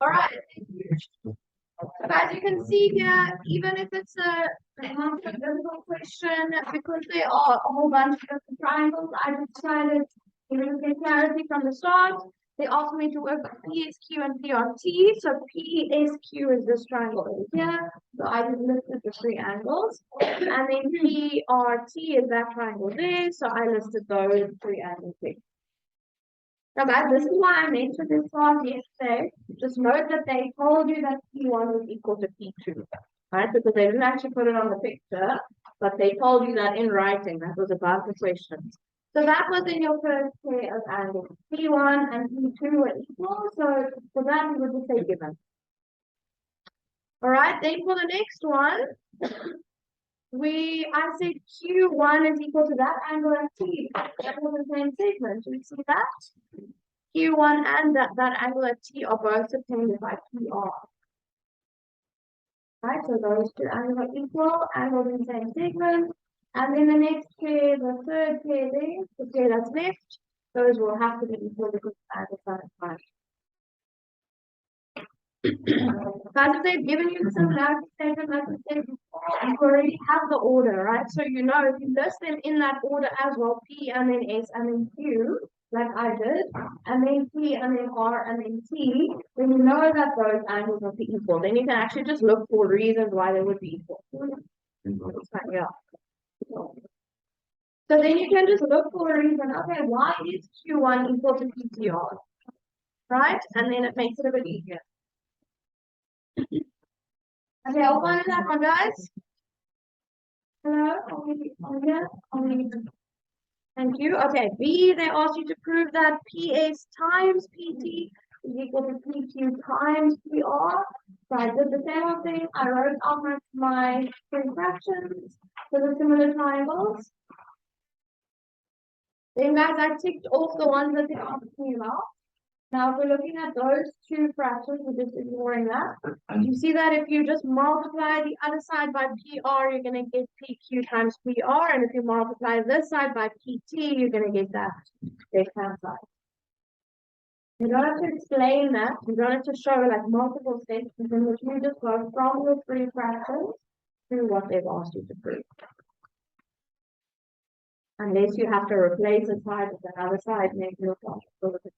All right. So guys, you can see here, even if it's a difficult question, because there are a whole bunch of different triangles, I decided to get clarity from the start. They asked me to work with PSQ and PRT. So PSQ is this triangle over here. So I just listed the three angles. And then PRT is that triangle there. So I listed those three angles there. Now guys, this is why I mentioned this one yesterday. Just note that they told you that P1 was equal to P2, right? Because they didn't actually put it on the picture, but they told you that in writing. That was above the questions. So that was in your first pair of angles. P1 and P2 were equal, so for that we would just say given. All right, then for the next one, I said Q1 is equal to that angle at T. That was the same segment. Do you see that? Q1 and that angle at T are both obtained by PR. Right, so those two angles are equal, angles in the same segment. And then the next pair, the third pair there, the pair that's left, those will have to be equal because the angles are fine. Guys, if they've given you the similarity statement, like we said before, you already have the order, right? So you know if you list them in that order as well, P and then S and then Q, like I did, and then P and then R and then T, then you know that those angles must be equal. Then you can actually just look for reasons why they would be equal. Yeah. So then you can just look for a reason, okay, why is Q1 equal to PTR? Right? And then it makes it a bit easier. Okay, I'll find that one, guys. Hello? Thank you. Okay, B, they asked you to prove that PS times PT is equal to PQ times PR. So I did the same thing. I wrote out my three fractions for the similar triangles. Then, guys, I ticked off the ones that they asked me about. Now, if we're looking at those two fractions, we're just ignoring that. You see that if you just multiply the other side by PR, you're going to get PQ times PR. And if you multiply this side by PT, you're going to get that left-hand side. You don't have to explain that. You don't have to show like multiple steps in which you just go from your three fractions to what they've asked you to prove. Unless you have to replace a side with another side, maybe you'll look at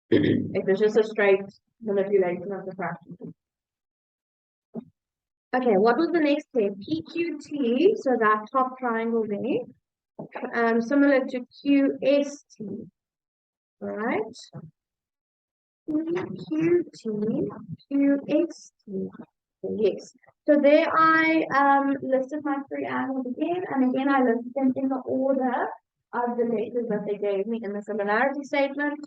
if it's just a straight manipulation of the fraction. Okay, what was the next pair? PQT, so that top triangle there, similar to QST. All right. PQT, QST. Yes. So there I listed my three angles again, and again I listed them in the order of the letters that they gave me in the similarity statement.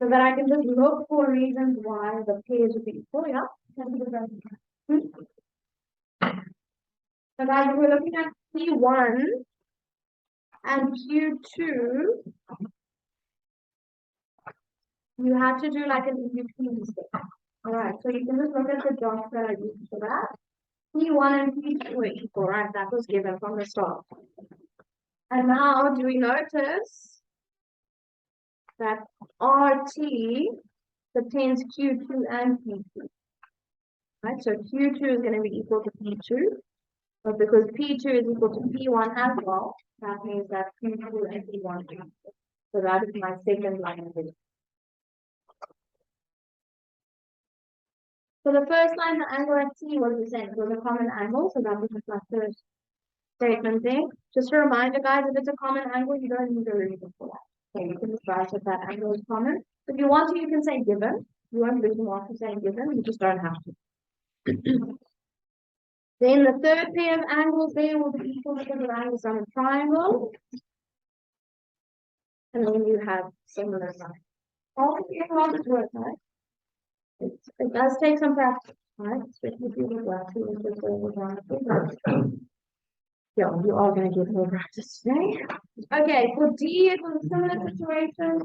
So that I can just look for reasons why the pairs would be equal, yeah? So guys, if we're looking at P1 and Q2, you have to do like an in-between step. Alright, so you can just look at the dots that I used for that. P1 and P2 are equal, right? That was given from the start. And now, do we notice that RT contains Q2 and P2. Right, so Q2 is going to be equal to P2, but because P2 is equal to P1 as well, that means that Q2 and P1 are equal. So that is my second line of it. So the first line, the angle at T was the same. It was a common angle, so that was just my first statement there. Just a reminder, guys, if it's a common angle, you don't need a reason for that. So you can just write that that angle is common. If you want to, you can say given. You won't lose more for saying given, you just don't have to. Then the third pair of angles there will be equal because of angles on a triangle. And then you have similar lines. All of your problems work, right? It does take some practice, right? Especially if you would like to. Yeah, you are going to get more practice today. Okay, for D, it was a similar situation.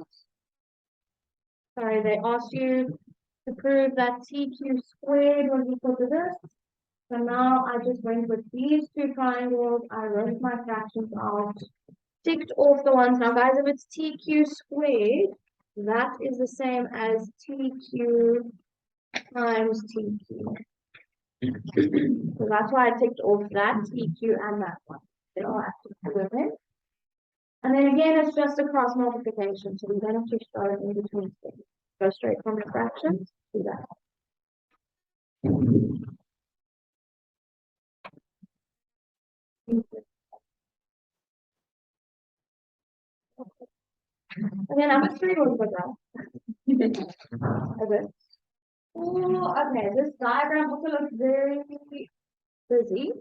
Sorry, they asked you to prove that TQ squared was equal to this. So now I just went with these two triangles. I wrote my fractions out, ticked off the ones. Now, guys, if it's TQ squared, that is the same as TQ times TQ. So that's why I ticked off that TQ and that one. They all have to be with it. And then again, it's just a cross multiplication, so we don't have to start in between things. Go straight from the fractions to that. Again, I'm a straight one for that. Okay. Oh, okay, this diagram also looks very busy.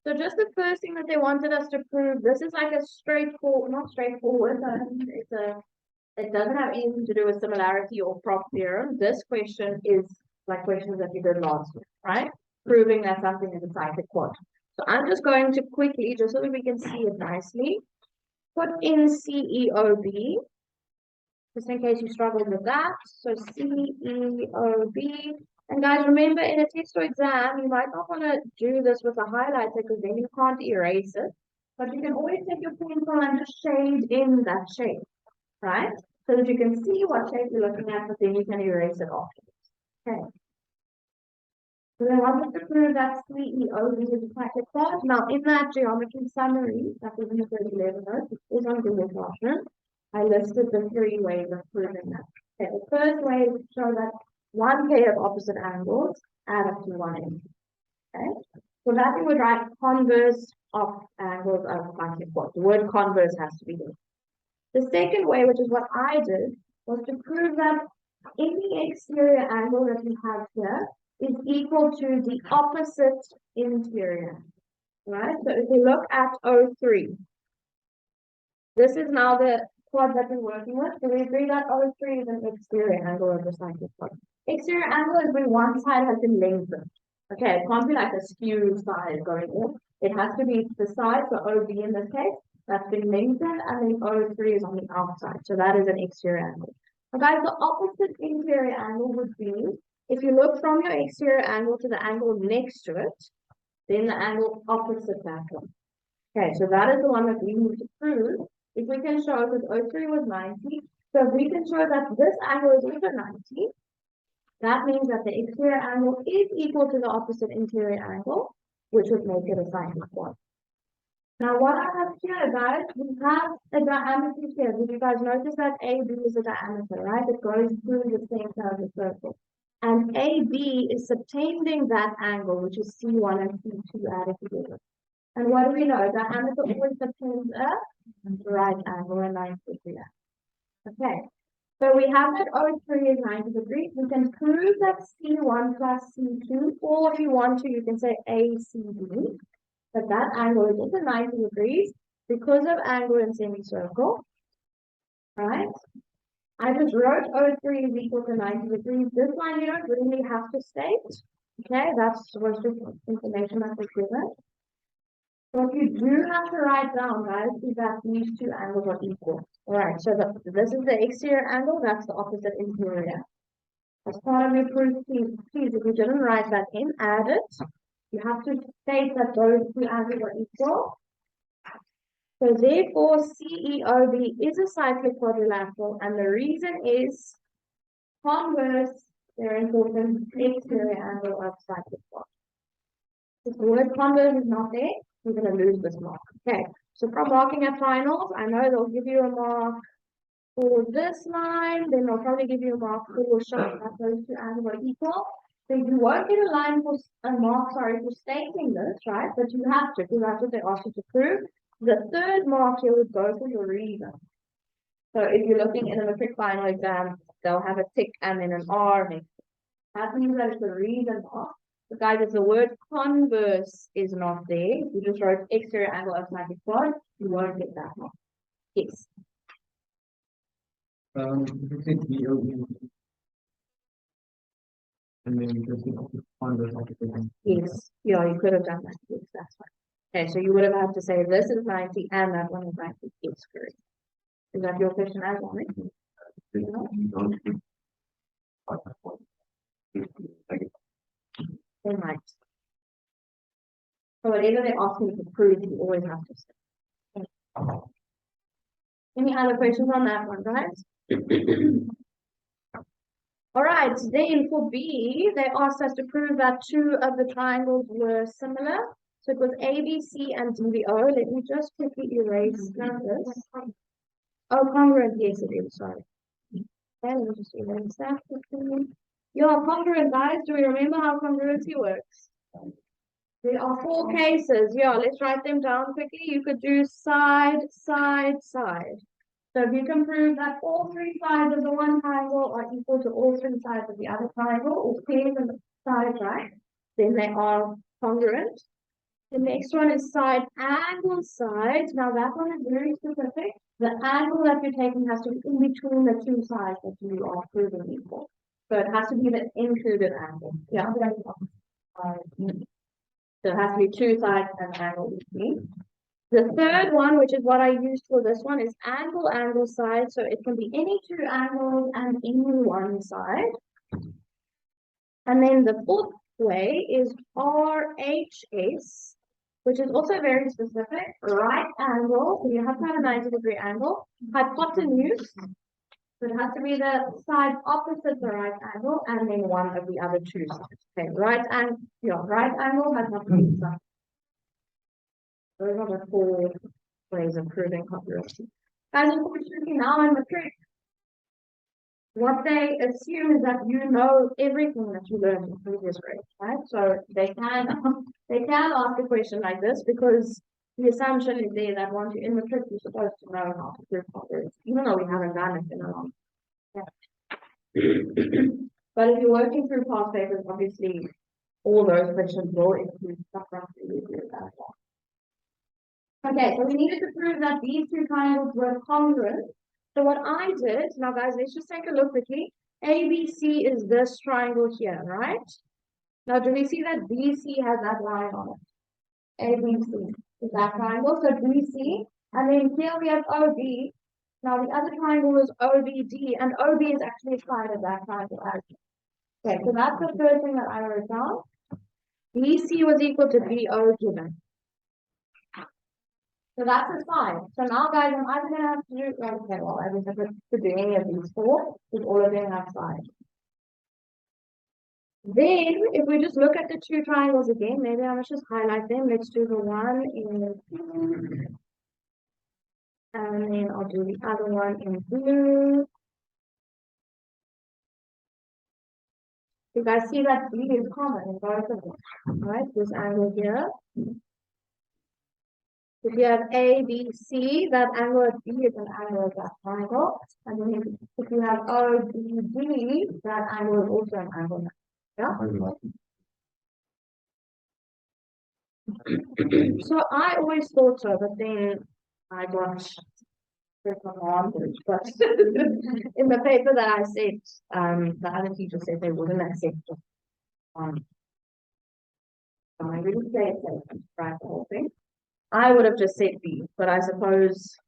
So just the first thing that they wanted us to prove, this is like a straightforward, not straightforward, it doesn't have anything to do with similarity or prop theorem. This question is like questions that you did last week, right? Proving that something is a cyclic quad. So I'm just going to quickly, just so that we can see it nicely, put in CEOB, just in case you struggled with that. So CEOB. And guys, remember in a text or exam, you might not want to do this with a highlighter because then you can't erase it. But you can always take your pencil and just shade in that shape, right? So that you can see what shape you're looking at, but then you can erase it afterwards. Okay. So they wanted to prove that CEOB is a cyclic quad. Now, in that geometry summary that was in the 11 note, which is on Google Classroom, I listed the 3 ways of proving that. Okay, the first way is to show that one pair of opposite angles add up to one angle. Okay, so that we would write converse of angles of cyclic quad. The word converse has to be there. The second way, which is what I did, was to prove that any exterior angle that we have here is equal to the opposite interior. Right? So if we look at O3, this is now the quad that we're working with. So we agree that O3 is an exterior angle of the cyclic quad. Exterior angle is when one side has been lengthened. Okay, it can't be like a skewed side going in. It has to be the side, so OB in this case, that's been lengthened, and then O3 is on the outside. So that is an exterior angle. Now guys, the opposite interior angle would be, if you look from your exterior angle to the angle next to it, then the angle opposite that one. Okay, so that is the one that we need to prove. If we can show, because O3 was 90, so if we can show that this angle is also 90, that means that the exterior angle is equal to the opposite interior angle, which would make it a cyclic quad. Now, what I have here, guys, we have a diameter here. Did you guys notice that AB is a diameter, right? It goes through the center of the circle. And AB is subtending that angle, which is C1 and C2 added together. And what do we know? Diameter always subtends a right angle, a 90 degree angle. Okay. So we have that O3 is 90 degrees. We can prove that C1 plus C2, or if you want to, you can say ACB. But that angle is also 90 degrees because of angle in semicircle. Right? I just wrote O3 is equal to 90 degrees. This one you don't really have to state. Okay, that's was just information that was given. What you do have to write down, guys, is that these two angles are equal. All right, so this is the exterior angle, that's the opposite interior. As part of your proof, please, if you didn't write that in, add it. You have to state that those two angles are equal. So therefore, CEOB is a cyclic quadrilateral, and the reason is converse, very important, exterior angle of cyclic quad. If the word converse is not there, we're going to lose this mark. Okay, so from marking at finals, I know they'll give you a mark for this line, then they'll probably give you a mark for showing that those two angles are equal. So you won't get a line for a mark, sorry, for stating this, right? But you have to, because that's what they ask you to prove. The third mark here would go for your reason. So if you're looking in a matric final exam, they'll have a tick and then an R. That means that it's the reason mark. But guys, if the word converse is not there, you just wrote exterior angle of cyclic quad, you won't get that mark. Yes. You take EOB and then you just converse of the Yes. Yeah, you could have done that. Yes, that's fine. Okay, so you would have had to say this is 90 and that one is 90. Yes, correct. Is that your question as well? They might. So whatever they ask you to prove, you always have to say. Any other questions on that one, guys? All right, then for B, they asked us to prove that two of the triangles were similar. So it was ABC and DBO. Let me just quickly erase this. Oh, congruent, yes it is, sorry. Okay, let me just erase that quickly. Yeah, congruent, guys. Do we remember how congruency works? There are four cases. Yeah, let's write them down quickly. You could do side, side, side. So if you can prove that all three sides of the one triangle are equal to all three sides of the other triangle, or pairs of the sides, right? Then they are congruent. The next one is side angle sides. Now that one is very specific. The angle that you're taking has to be in between the two sides that you are proving equal. So it has to be the included angle. Yeah. So it has to be two sides and angle between. The third one, which is what I used for this one, is angle, angle, side. So it can be any two angles and any one side. And then the fourth way is RHS, which is also very specific. Right angle, so you have to have a 90-degree angle. Hypotenuse, so it has to be the side opposite the right angle, and then one of the other two sides. Okay, right angle, hypotenuse, side. Those are the four ways of proving congruency. Guys, unfortunately, now in matric, what they assume is that you know everything that you learned in previous grades, right? So they can ask a question like this because the assumption is there that once you're in matric, you're supposed to know how to prove congruency, even though we haven't done it in a long time. But if you're working through past papers, obviously all those questions will include stuff from previous years as well. Okay, so we needed to prove that these two triangles were congruent. So what I did, now guys, let's just take a look quickly. ABC is this triangle here, right? Now, do we see that BC has that line on it? ABC is that triangle, so BC, and then here we have OB. Now, the other triangle is OBD, and OB is actually a side of that triangle as well. Okay, so that's the first thing that I wrote down. BC was equal to BO given. So that's a side. So now, guys, I'm either going to have to do, okay, well, I don't have to do any of these four, because all of them have sides. Then, if we just look at the two triangles again, maybe I must just highlight them. Let's do the one in pink, and then I'll do the other one in blue. You guys see that B is common in both of them, right? This angle here. If you have A, B, C, that angle at B is an angle of that triangle. And then if you have O, B, D, that angle is also an angle. Yeah? So I always thought so, but then I got advantage. But in the paper that I said, the other teacher said they wouldn't accept it. So I really say it safe, right, the whole thing. I would have just said B, but I suppose.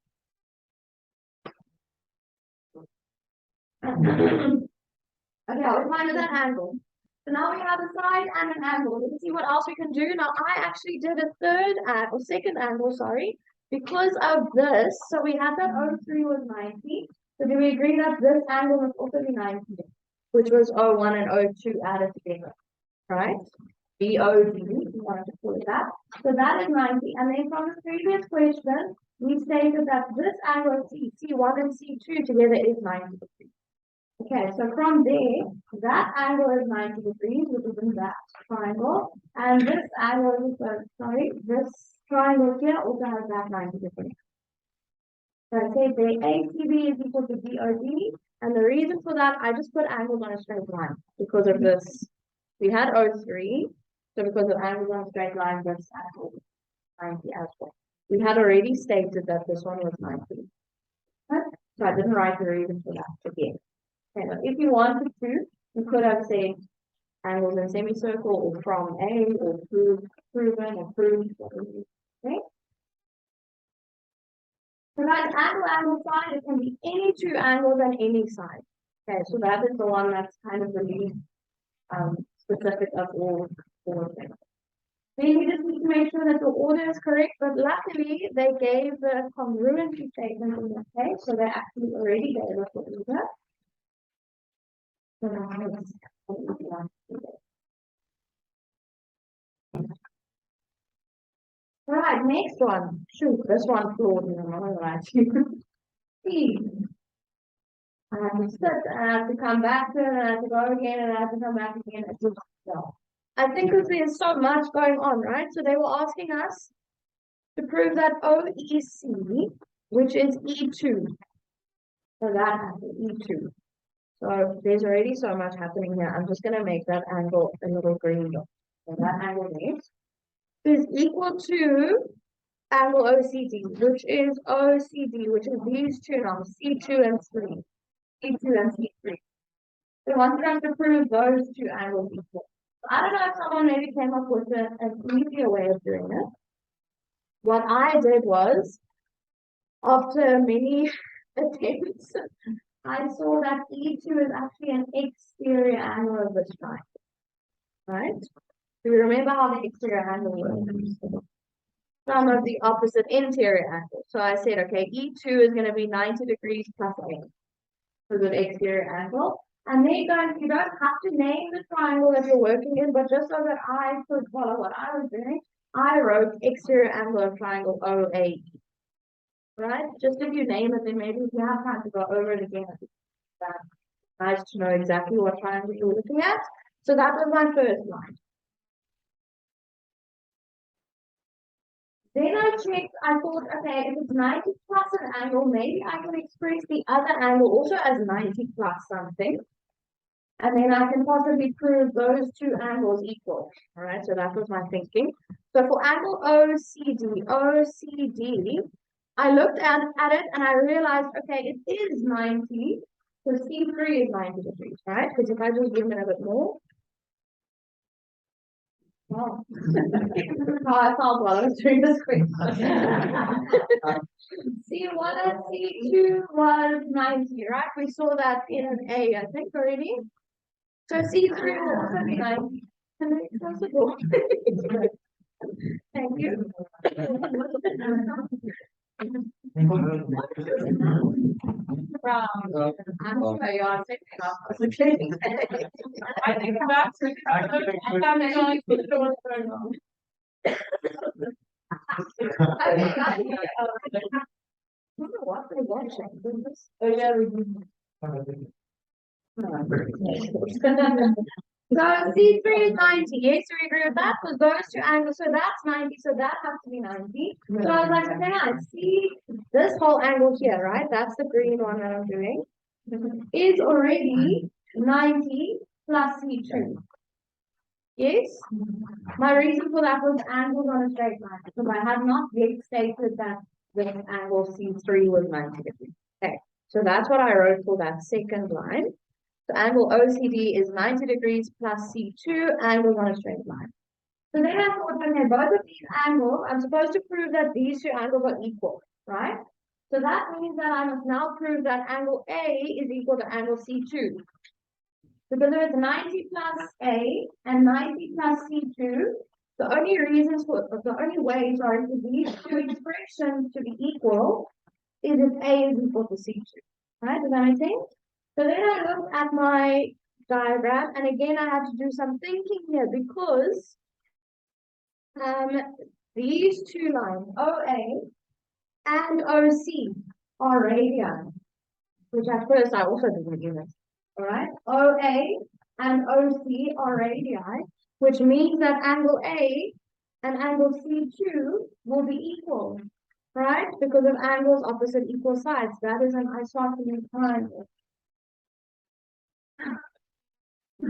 Okay, I'll find that angle. So now we have a side and an angle. Let's see what else we can do. Now I actually did a second angle, sorry, because of this. So we had that O3 was 90. So do we agree that this angle must also be 90, which was O1 and O2 added together, right? BOD, we wanted to call it that. So that is 90. And then from the previous question, we stated that this angle C1 and C2 together is 90 degrees. Okay, so from there, that angle is 90 degrees, which is in that triangle. And this angle is, this triangle here also has that 90 degrees. So I say the ACB is equal to BOD. And the reason for that, I just put angles on a straight line because of this. We had O3. So because of angles on a straight line, this angle is 90 as well. We had already stated that this one was 90. Okay? So I didn't write the reason for that again. Okay, but if you wanted to, you could have said angles in semicircle or from A or proven or proved. Okay? So that angle side, it can be any two angles and any side. Okay, so that is the one that's kind of the least specific of all of them. Then you just need to make sure that the order is correct, but luckily they gave the congruency statement in this case, so they actually already gave us the order. So now right, next one. Shoot, this one flawed me. I'm not gonna lie to you. See. I have to sit, and I have to come back to it, and I have to go again, and I have to come back again. It's just, no. I think because there's so much going on, right? So they were asking us to prove that OEC, which is E2. So that angle, E2. So there's already so much happening here. I'm just going to make that angle a little green dot. So that angle is equal to angle OCD, which is OCD, which is these two now, C2 and 3. C2 and C3. So I want us to prove those two angles equal. So I don't know if someone maybe came up with an easier way of doing it. What I did was, after many attempts, I saw that E2 is actually an exterior angle of this triangle, right? Do you remember how the exterior angle works? Sum of the opposite interior angle. So I said, okay, E2 is going to be 90 degrees plus 8 for the exterior angle. And then you don't have to name the triangle that you're working in, but just so that I could follow what I was doing, I wrote exterior angle of triangle OAE. Right? Just if you name it, then maybe if you have time to go over it again, it's nice to know exactly what triangle you're looking at. So that was my first line. Then I checked, I thought, okay, if it's 90 plus an angle, maybe I can express the other angle also as 90 plus something. And then I can possibly prove those two angles equal. All right, so that was my thinking. So for angle OCD, I looked at it and I realized, okay, it is 90. So C3 is 90 degrees, right? Because if I just zoom in a bit more. Oh, I felt while I was doing this quick. C1 and C2 was 90, right? We saw that in an A, I think, already. So C3 will also be 90. Can I close the door? Thank you. I'm sure you are thinking of I think that's it. I don't know what they're watching. Oh, yeah, so C3 is 90. Yes, we agree with that. Because those two angles, so that's 90, so that has to be 90. So I was like, okay, I see this whole angle here, right? That's the green one that I'm doing. Is already 90 plus C2. Yes? My reason for that was angles on a straight line. Because I have not yet stated that this angle C3 was 90 degrees. Okay, so that's what I wrote for that second line. So angle OCD is 90 degrees plus C2 angles on a straight line. So then I thought, okay, both of these angles, I'm supposed to prove that these two angles are equal, right? So that means that I must now prove that angle A is equal to angle C2. Because if it's 90 plus A and 90 plus C2, the only way, for these two expressions to be equal is if A is equal to C2. Right? Does that make sense? So then I looked at my diagram, and again I had to do some thinking here because these two lines, OA and OC, are radii, which at first I also didn't use it. All right, OA and OC are radii, which means that angle A and angle C2 will be equal, right? Because of angles opposite equal sides. That is an isosceles triangle.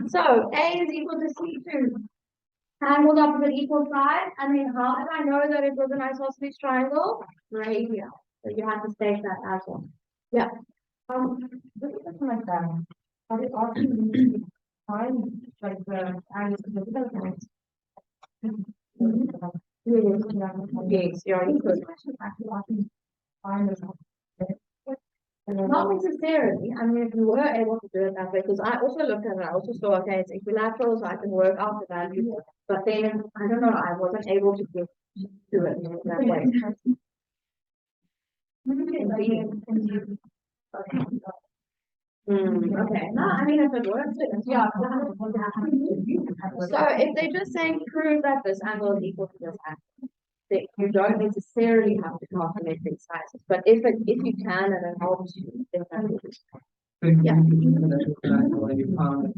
So A is equal to C2. Angles opposite equal sides, and then how did I know that it was an isosceles triangle? Radii. So you have to state that as well. Yeah. This is something like that. Are they asking me to find like the angles of the development? Yes, yeah, you could. Not necessarily. I mean, if you were able to do it that way, because I also looked at it, I also saw, okay, it's equilateral, so I can work out the value. But then, I don't know, I wasn't able to get to it that way. Okay, no, I mean, if it works, yeah. So if they just saying prove that this angle is equal to this angle, you don't necessarily have to calculate these sizes, but if you can and it helps you, then that would be fine.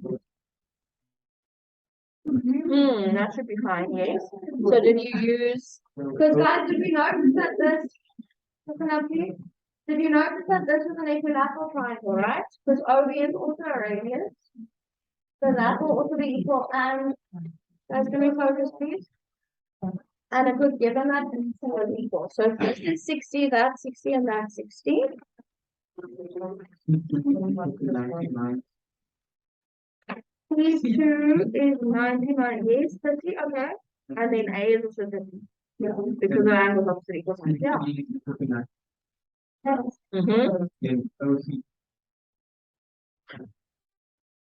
Yeah. That should be fine, yes. So did you use, because guys, did we notice that this, listen up here? Did you notice that this is an equilateral triangle, right? Because OB is also a radius. So that will also be equal, and guys, can we focus, please? And it was given that this was equal. So if this is 60, that's 60, and that's 60. These two is 99, yes, 30, okay. And then A is also 50. Because the angle is opposite equal sign. Yeah.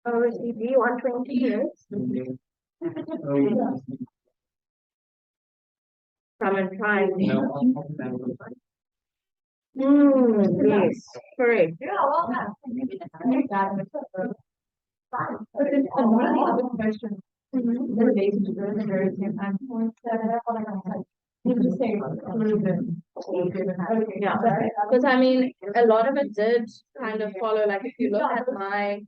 OCD 120 years. From a triangle. Yes, correct. Yeah, well, but it's another question. Related to the very same endpoint that you just say yeah, because I mean a lot of it did kind of follow, like if you look at my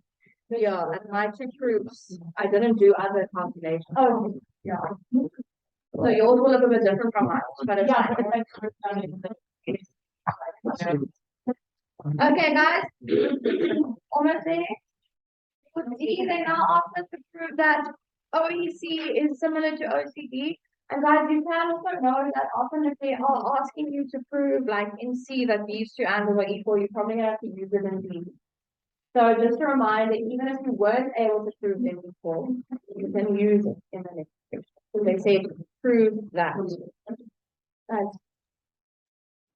two groups, I didn't do other calculations. Oh yeah. So yours will look a bit different from mine, but it's okay, guys. Almost there. D, they now ask us to prove that OEC is similar to OCD. And guys, you can also know that often if they are asking you to prove, like in C, that these two angles are equal, you probably have to use it in D. So just a reminder, even if you weren't able to prove them before, you can use it in the next picture. So they say prove that. Right.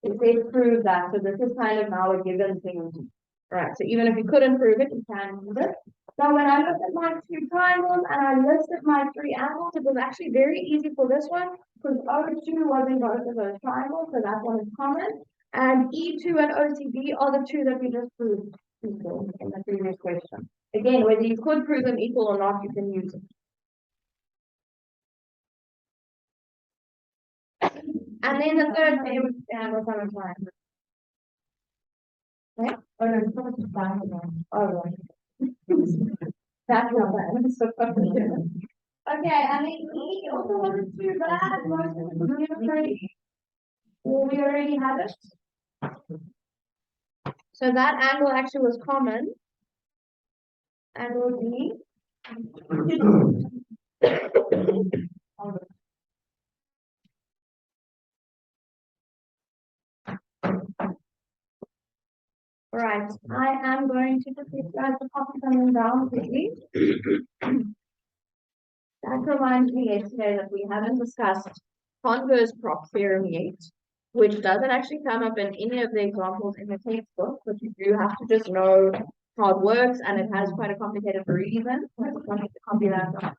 They say prove that. So this is kind of now a given thing. Right. So even if you couldn't prove it, you can use it. Now, when I looked at my two triangles and I listed my three angles, it was actually very easy for this one because O2 was in both of those triangles, so that one is common. And E2 and OCD are the two that we just proved equal in the previous question. Again, whether you could prove them equal or not, you can use it. And then the third thing was angles on a triangle. Right? Oh, no, it's not just that again. Oh, right. That's not bad. So okay, I mean, E also wasn't too bad. We already have it. So that angle actually was common. Angle D. Right, I am going to just get guys to copy something down quickly. That reminds me yesterday that we haven't discussed converse prop theorem yet, which doesn't actually come up in any of the examples in the textbook, but you do have to just know how it works, and it has quite a complicated reason. I just wanted to copy that down.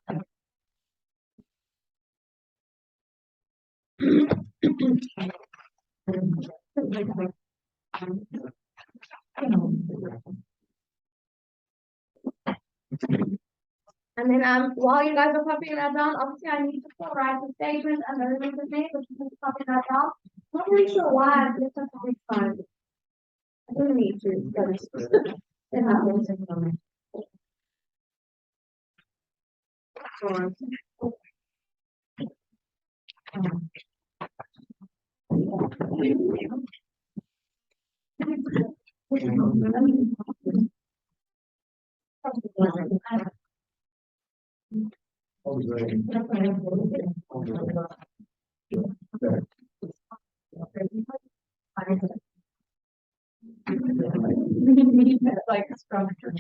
And then while you guys are copying that down, obviously I need to write the statement and the reason name, but you can copy that down. Not really sure why I did such a big time. I don't need to, but it happens. Like structure.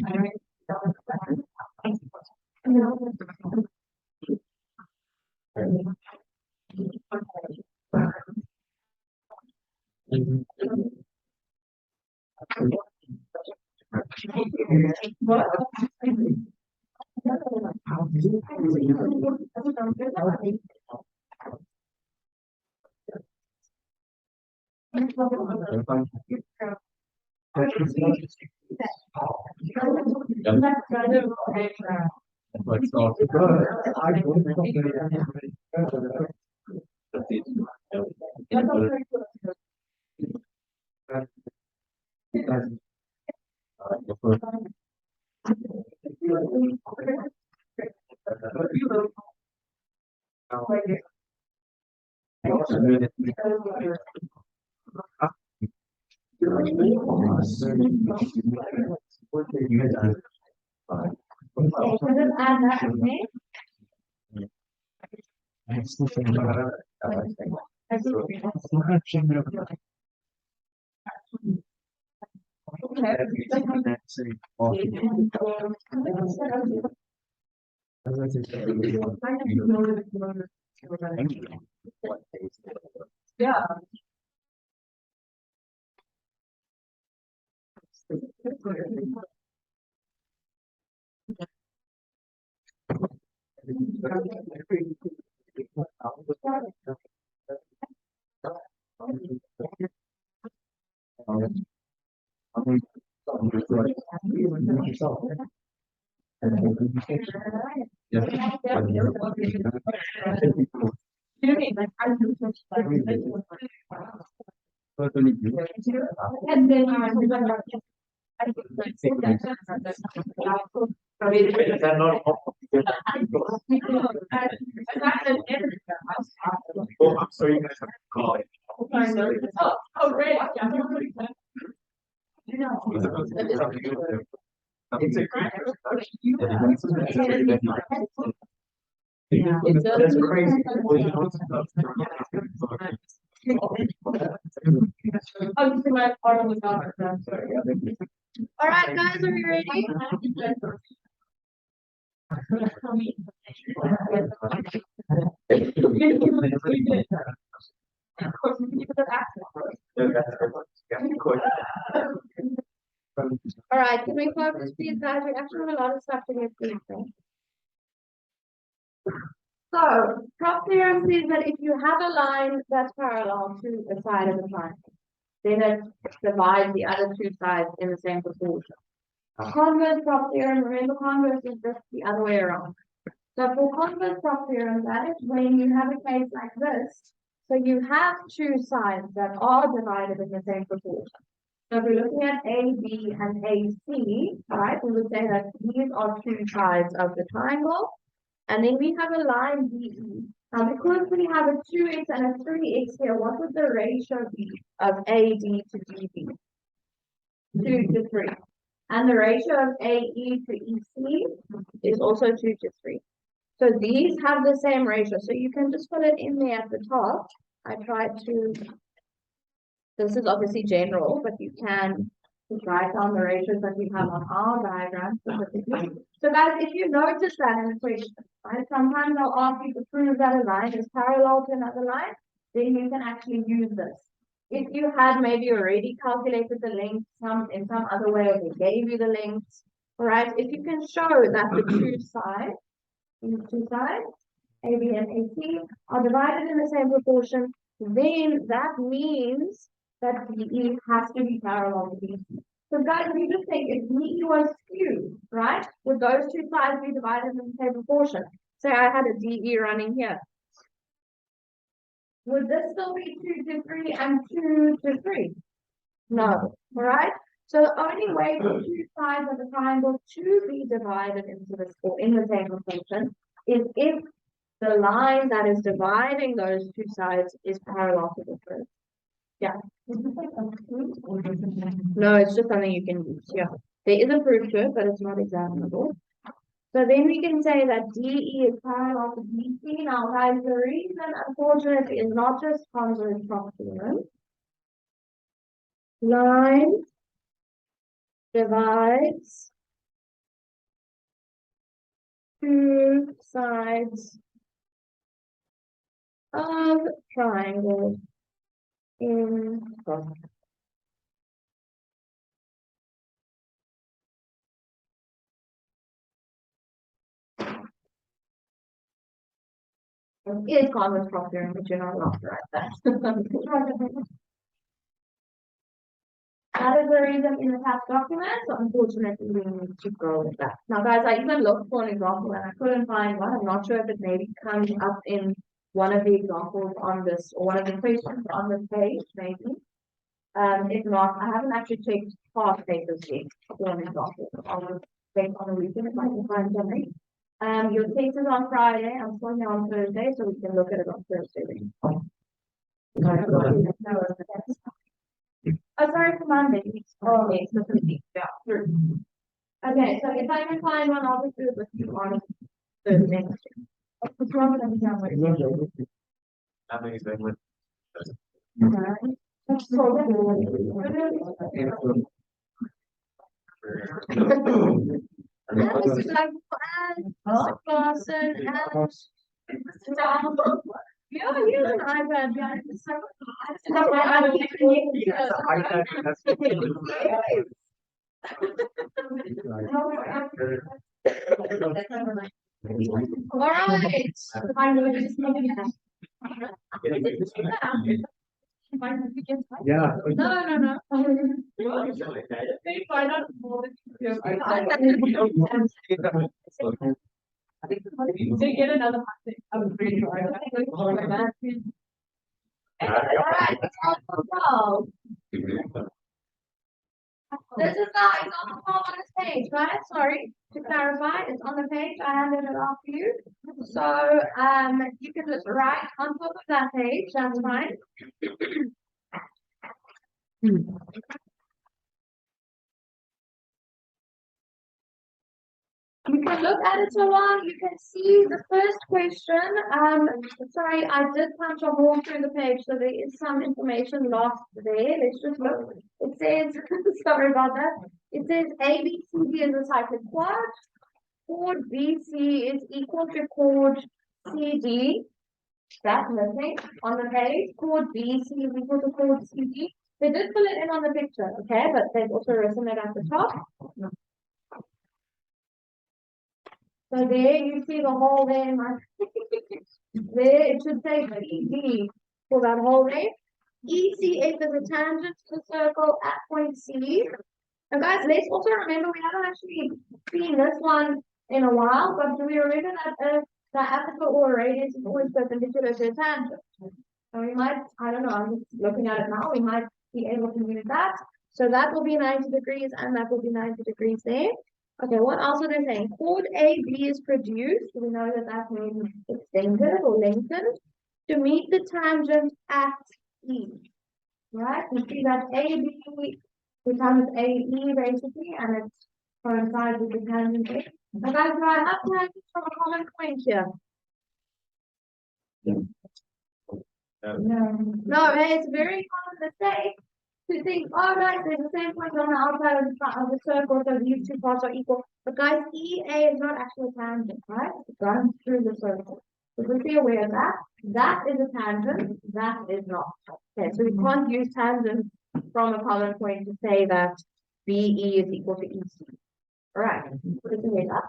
All right, guys, are we ready? All right, can we focus, please, guys? We actually have a lot of stuff to get through. So, prop theorem says that if you have a line that's parallel to the side of the triangle, then it divides the other two sides in the same proportion. Converse prop theorem, remember converse is just the other way around. So for converse prop theorem, that is when you have a case like this, so you have two sides that are divided in the same proportion. So if we're looking at AB and AC, all right, we would say that these are two sides of the triangle. And then we have a line DE. Now, because we have a 2x and a 3x here, what would the ratio be of AD to DB? 2 to 3. And the ratio of AE to EC is also 2 to 3. So these have the same ratio. So you can just put it in there at the top. I tried to, this is obviously general, but you can just write down the ratios that we have on our diagram specifically. So guys, if you notice that in the question, right, sometimes they'll ask you to prove that a line is parallel to another line, then you can actually use this. If you had maybe already calculated the length in some other way, or they gave you the lengths, all right, if you can show that the these two sides, AB and AC, are divided in the same proportion, then that means that DE has to be parallel to BC. So guys, if you just think if DE was skewed, right, would those two sides be divided in the same proportion? Say I had a DE running here. Would this still be 2 to 3 and 2 to 3? No, all right? So the only way for two sides of the triangle to be divided into this or in the same proportion is if the line that is dividing those two sides is parallel to the first. Yeah. No, it's just something you can use. Yeah. There is a proof to it, but it's not examinable. So then we can say that DE is parallel to BC. Now, guys, the reason, unfortunately, is not just converse prop theorem. Line divides two sides of triangle in cross. It is converse prop theorem, but you're not allowed to write that. That is the reason in the past document, so unfortunately we need to go with that. Now guys, I even looked for an example and I couldn't find one. I'm not sure if it maybe comes up in one of the examples on this, or one of the questions on this page, maybe. If not, I haven't actually checked past papers yet for an example. I'll check on the weekend if I can find something. Your test is on Friday, I'm still here on Thursday, so we can look at it on Thursday. Oh, sorry, for Monday. Oh, yes, the 15th, yeah. Sure. Okay, so if I can find one, I'll just do it with you on Thursday. What's wrong with them? Yeah, here's an iPad. Yeah, it's so- All right. Yeah. No, no, no. To get another one, I'm pretty sure. All right, let's go. This is the example on this page, right? Sorry, to clarify, it's on the page. I handed it off to you. So, you can just write on top of that page, that's fine. You can look at it so long, you can see the first question. Sorry, I did punch a hole through the page, so there is some information lost there. Let's just look. It says, sorry about that. It says ABCD is a cyclic quad. Chord BC is equal to chord CD. That's missing on the page. Chord BC is equal to chord CD. They did fill it in on the picture, okay, but they've also written it at the top. So there you see the hole there, there it should say CD for that hole there. ECF is a tangent to the circle at point C. And guys, let's also remember we haven't actually seen this one in a while, but do we remember that the aperture or radius is always perpendicular to a tangent? So we might, I don't know, I'm just looking at it now, we might be able to use that. So that will be 90 degrees and that will be 90 degrees there. Okay, what else are they saying? Chord AB is produced. We know that that means extended or lengthened to meet the tangent at E. Right? We see that AB becomes AE basically, and it coincides with the tangent A. Now guys, do I have tangents from a common point here? No, it's a very common mistake to think, oh, guys, there's the same point on the outside of the circle, so these two parts are equal. But guys, EA is not actually a tangent, right? It runs through the circle. So just be aware of that. That is a tangent, that is not. Okay, so we can't use tangent from a common point to say that BE is equal to EC. All right, put it together.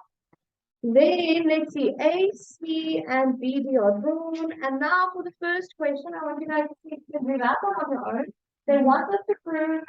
Then let's see, A, C, and BD are drawn. And now for the first question, I want you guys to see if you can do that one on your own. They want us to prove,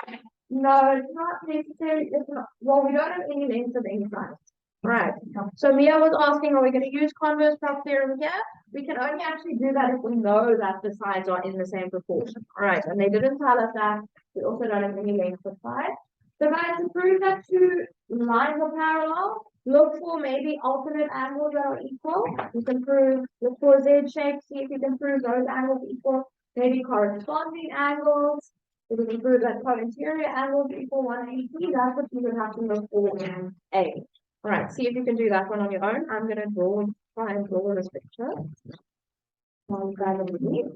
no, it's not necessary. It's not, well, we don't have any lengths of any size. Right. So Mia was asking, are we going to use converse prop theorem here? We can only actually do that if we know that the sides are in the same proportion. All right. And they didn't tell us that. We also don't have any lengths of sides. So guys, to prove that two lines are parallel, look for maybe alternate angles that are equal. You can prove, look for Z shape, see if you can prove those angles equal. Maybe corresponding angles. If you can prove that co-interior angles equal 180, that's what you would have to look for in A. All right, see if you can do that one on your own. I'm going to try and draw this picture. While you guys are with me.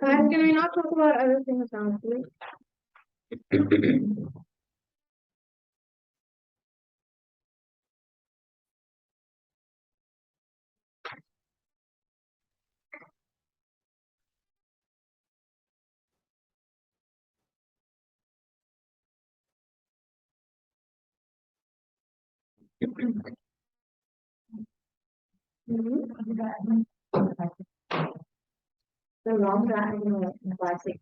Guys, can we not talk about other things now, please? The long diagonal classic.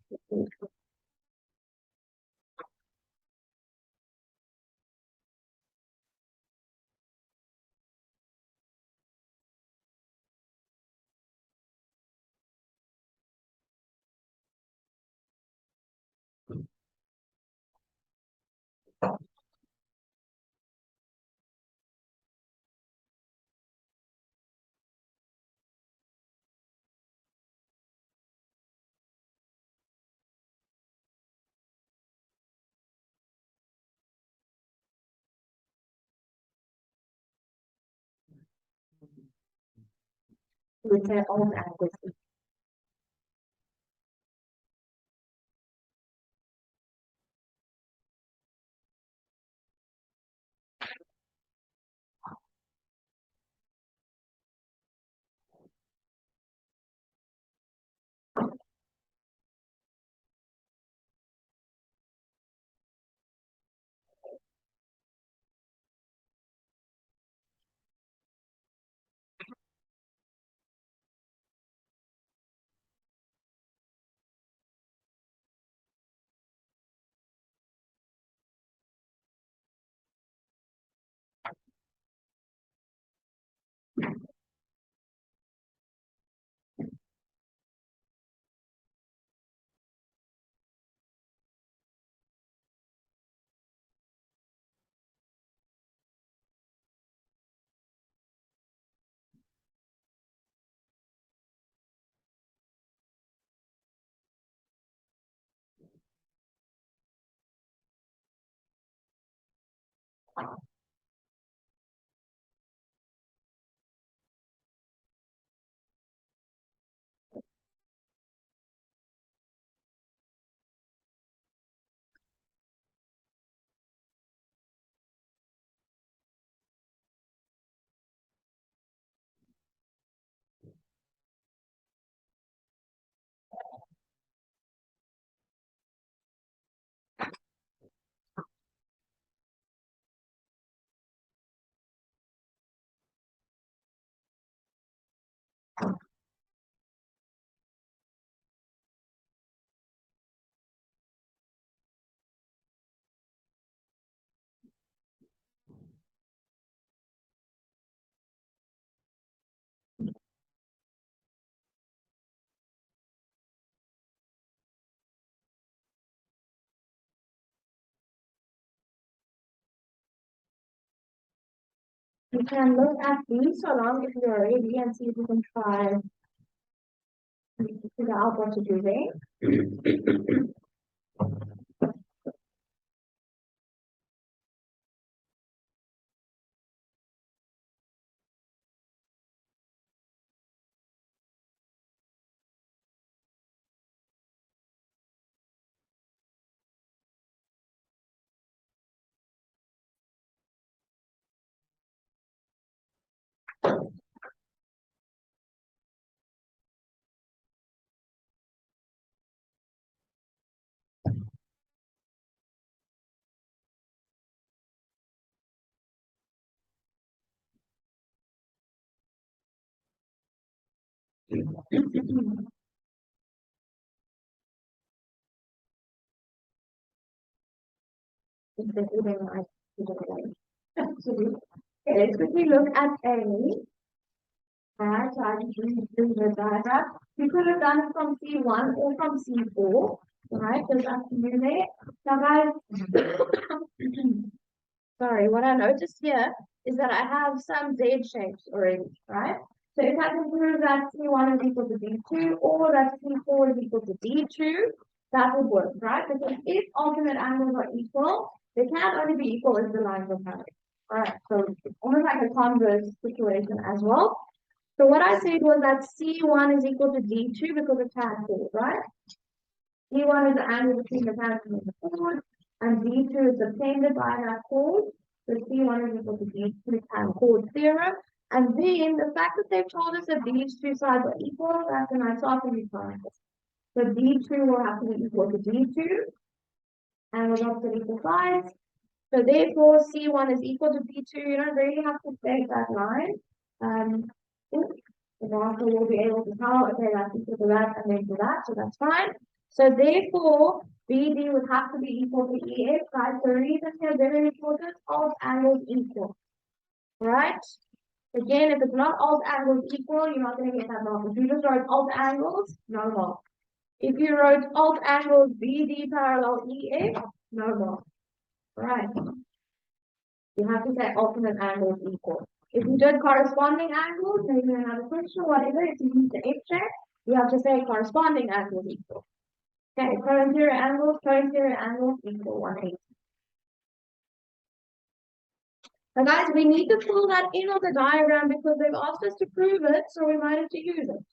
With their own accuracy. You can look at these so long if you're ready and see if you can try to figure out what to do there. Okay, let's quickly look at A. And so I just use the diagram. We could have done it from C1 or from C4, right? There's up to you there. Now, guys, sorry, what I noticed here is that I have some Z shapes already, right? So if I can prove that C1 is equal to D2 or that C4 is equal to D2, that would work, right? Because if alternate angles are equal, they can't only be equal if the lines are parallel. Alright, so it's almost like a converse situation as well. So what I said was that C1 is equal to D2 because it's tan chord, right? D1 is the angle between the tangent and the chord, and D2 is obtained by that chord. So C1 is equal to D2 tan chord theorem. And then the fact that they've told us that these two sides are equal, that's a nice often triangle. So D2 will have to be equal to D2, and we'll have to equal sides. So therefore, C1 is equal to D2. You don't really have to take that line. The master will be able to tell, okay, that's equal to that and then to that, so that's fine. So therefore, BD would have to be equal to EF, right? So the reason here very important, alt angles equal, right? Again, if it's not alt angles equal, you're not going to get that mark. If you just wrote alt angles, no mark. If you wrote alt angles BD parallel EF, no mark. Right. You have to say alternate angles equal. If you did corresponding angles, maybe another question, whatever, if you use the F check, you have to say corresponding angles equal. Okay, co-interior angles equal 180. Now guys, we need to fill that in on the diagram because they've asked us to prove it, so we might have to use it.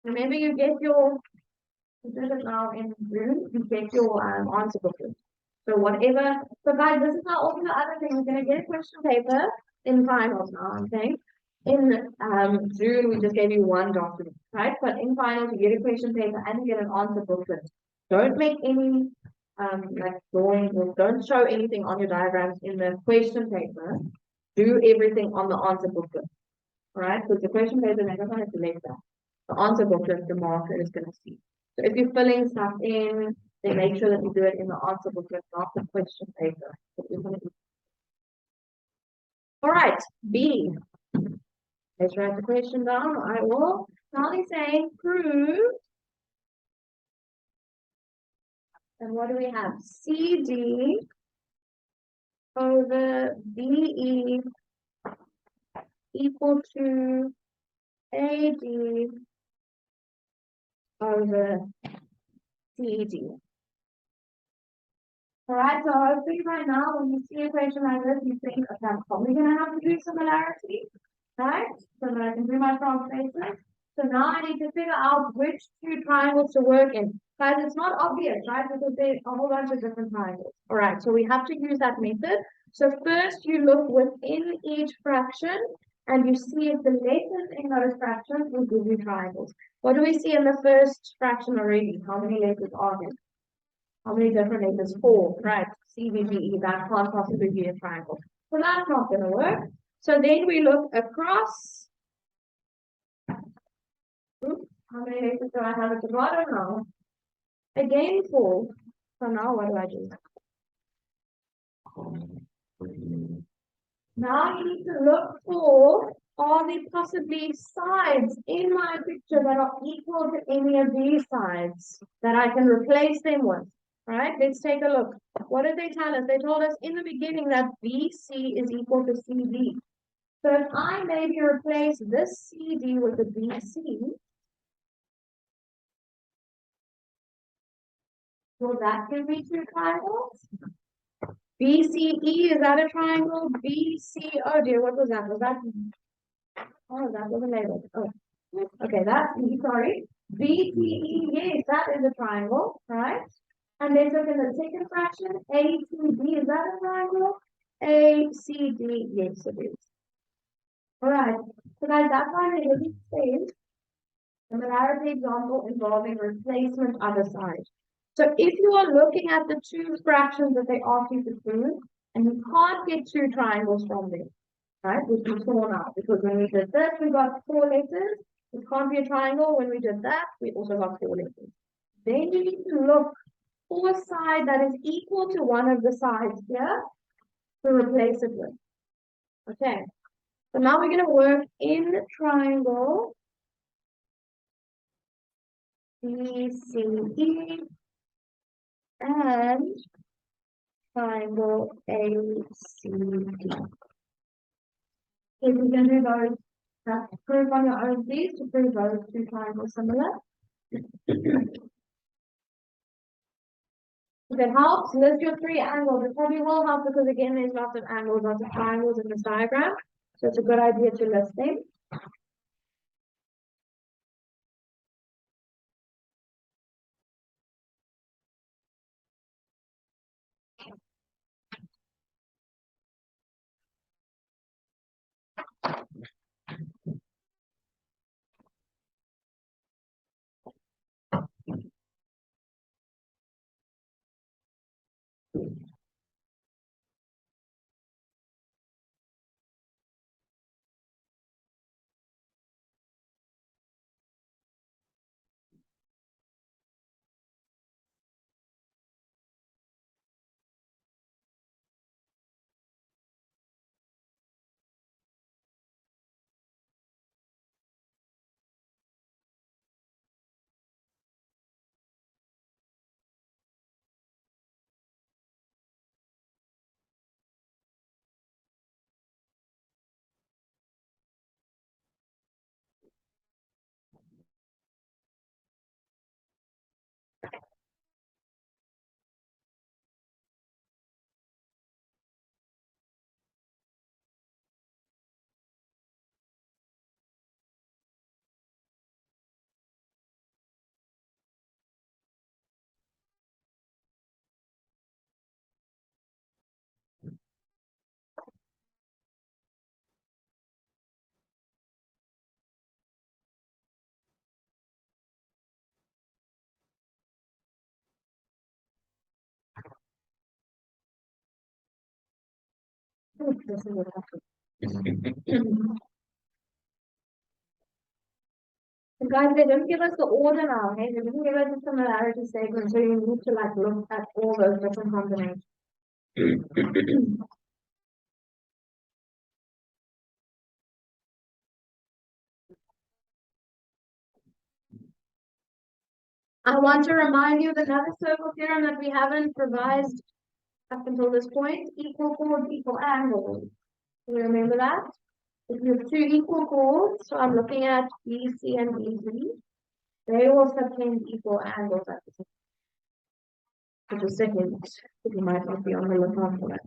Remember, you did it now in June, you get your answer booklet. So whatever, so guys, this is now also the other thing. We're going to get a question paper in finals now, I'm saying. In June, we just gave you one document, right? But in finals, you get a question paper and you get an answer booklet. Don't make any like drawings or don't show anything on your diagrams in the question paper. Do everything on the answer booklet. All right? Because the question paper, they're not going to select that. The answer booklet, the marker is going to see. So if you're filling stuff in, then make sure that you do it in the answer booklet, not the question paper. All right, B. Let's write the question down. I will. Now they're saying prove. And what do we have? CD over BE equal to AD over CD. All right, so hopefully right now when you see a question like this, you think, okay, I'm probably going to have to do similarity, right? So that I can do my translation. So now I need to figure out which two triangles to work in. Guys, it's not obvious, right? Because there's a whole bunch of different triangles. All right, so we have to use that method. So first you look within each fraction and you see if the letters in those fractions will give you triangles. What do we see in the first fraction already? How many letters are there? How many different letters? 4, right? C, B, D, E, that can't possibly be a triangle. So that's not going to work. So then we look across. Oops, how many letters do I have at the bottom now? Again, 4. So now what do I do? Now you need to look for, are there possibly sides in my picture that are equal to any of these sides that I can replace them with? Right, let's take a look. What did they tell us? They told us in the beginning that BC is equal to CD. So if I maybe replace this CD with the BC, will that give me two triangles? BCE, is that a triangle? BC, oh dear, what was that? Was that, oh, that wasn't labeled. Oh, okay, that's E, sorry. BCE, yes, that is a triangle, right? And then look in the second fraction, ACD, is that a triangle? ACD, yes it is. Alright, so guys, that's why they really say similarity example involving replacement other side. So if you are looking at the two fractions that they ask you to prove, and you can't get two triangles from them, right? Which we saw now, because when we did this, we got 4 letters. It can't be a triangle. When we did that, we also got 4 letters. Then you need to look for a side that is equal to one of the sides here to replace it with. Okay, so now we're going to work in the triangle BCE and triangle ACD. If you can do those, that's proof on your own, please, to prove those two triangles similar. If it helps, list your 3 angles. It probably will help because again, there's lots of angles, lots of triangles in this diagram. So it's a good idea to list them. This is what happened. So guys, they don't give us the order now, hey? They didn't give us the similarity statement, so you need to like look at all those different combinations. I want to remind you of another circle theorem that we haven't revised up until this point, equal chords, equal angles. Do you remember that? If you have two equal chords, so I'm looking at BC and BC, they also tend equal angles at the same. Just a second, you might not be on the lookout for that.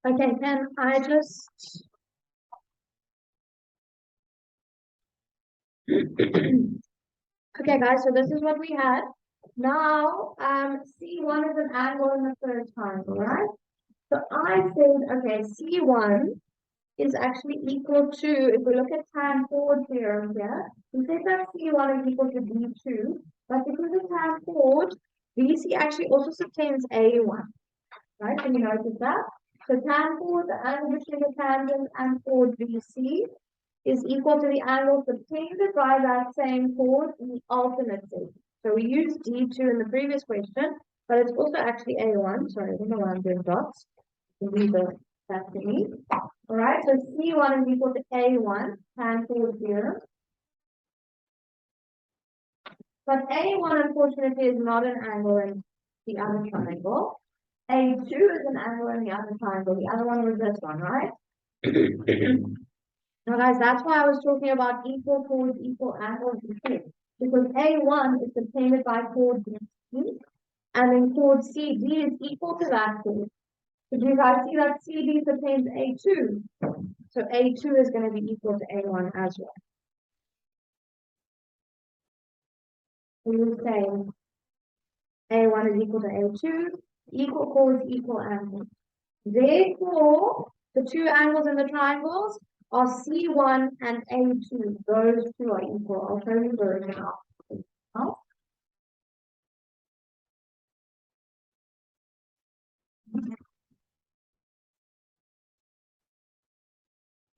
Okay, then I just okay, guys, so this is what we had. Now, C1 is an angle in the third triangle, right? So I said, okay, C1 is actually equal to, if we look at tan forward theorem here, we said that C1 is equal to B2, but because of tan forward, BC actually also subtends A1, right? Can you notice that? So tan forward, the angle between the tangent and chord BC is equal to the angle subtended by that same chord in the alternate segment. So we used D2 in the previous question, but it's also actually A1. Sorry, I don't know why I'm doing dots. These are that thingy. All right, so C1 is equal to A1, tan forward theorem. But A1, unfortunately, is not an angle in the other triangle. A2 is an angle in the other triangle. The other one was this one, right? Now, guys, that's why I was talking about equal chords, equal angles, because A1 is subtended by chord BC, and then chord CD is equal to that chord. So do you guys see that CD subtends A2? So A2 is going to be equal to A1 as well. So you would say A1 is equal to A2, equal chords, equal angles. Therefore, the two angles in the triangles are C1 and A2. Those two are equal. I'll show you the original.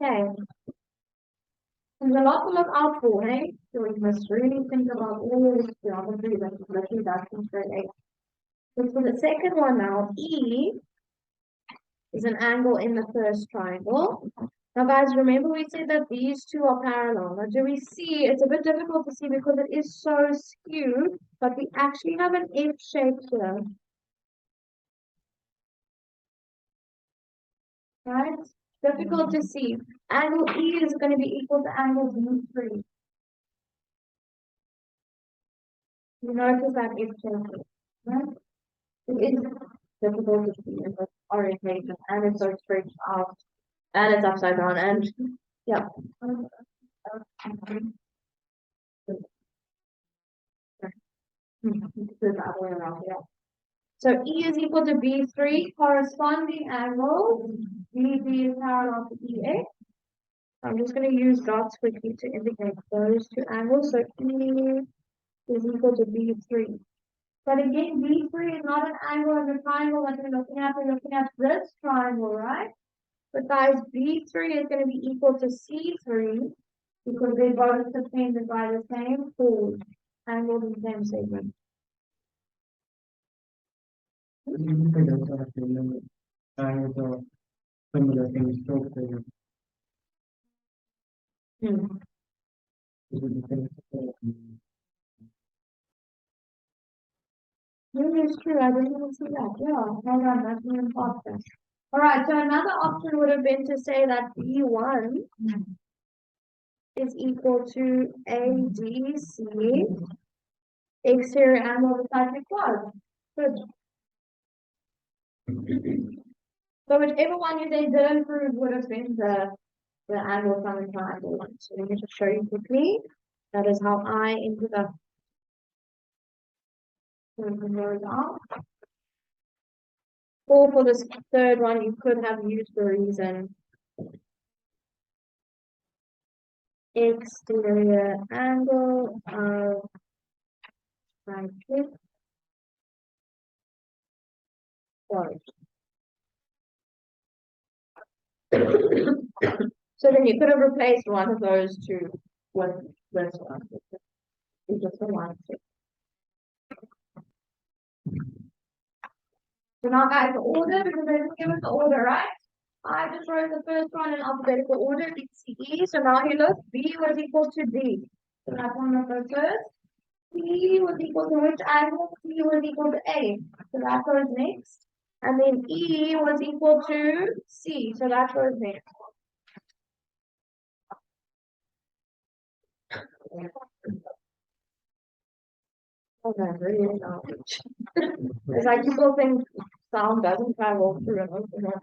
Okay. There's a lot to look out for, hey? So we must really think about all this geometry that is literally that from grade 8. So for the second one now, E is an angle in the first triangle. Now, guys, remember we said that these two are parallel. Now, do we see? It's a bit difficult to see because it is so skewed, but we actually have an F shape here. Right? Difficult to see. Angle E is going to be equal to angle B3. You notice that F shape, right? It is difficult to see in this orientation, and it's so straight out, and it's upside down, and yeah. So E is equal to B3, corresponding angle. BB is parallel to EX. I'm just going to use dots quickly to indicate those two angles. So E is equal to B3. But again, B3 is not an angle in the triangle that we're looking at. We're looking at this triangle, right? But guys, B3 is going to be equal to C3 because they both subtended by the same chord, angled in the same segment. Maybe it's true. I didn't even see that. Yeah, hold on, that's an imposter. All right, so another option would have been to say that B1 is equal to ADC, exterior angle of the cyclic quad. Good. So whichever one you then didn't prove would have been the angle from the triangle one. So let me just show you quickly. That is how I ended up. Or for this third one, you could have used the reason exterior angle of cyclic quad. So then you could have replaced one of those two with this one. You just don't want to. So now guys, the order, because they didn't give us the order, right? I just wrote the first one in alphabetical order, B, C, E. So now you look, B was equal to D. So that one will go first. C was equal to which angle? C was equal to A. So that goes next. And then E was equal to C. So that goes next. Okay, really not. It's like people think sound doesn't travel through an open air.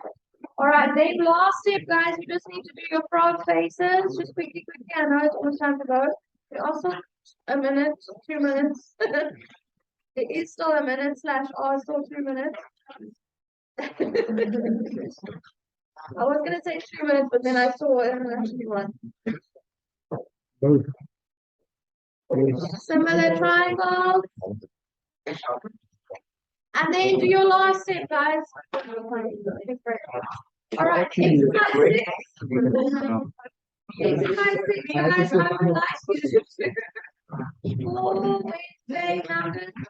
Alright, then last step, guys, you just need to do your frog faces. Just quickly. I know it's almost time to go. Also, a minute, 2 minutes. It is still a minute / still 2 minutes. I was gonna say 2 minutes, but then I saw it and actually one. Similar triangle. And then do your last step, guys. Alright, exercise 6. Exercise 6, guys, I would like you to do 4 Wednesday numbers 3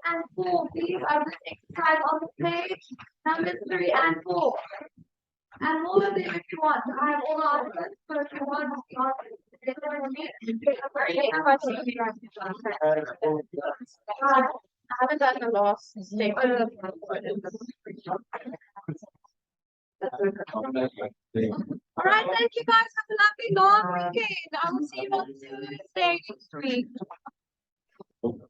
and 4. These are the exercise on the page, numbers 3 and 4. And all of them if you want. I have all the answers, so if you want to I haven't done the last step. All right, thank you guys. Have a lovely long weekend. I will see you on Tuesday next week.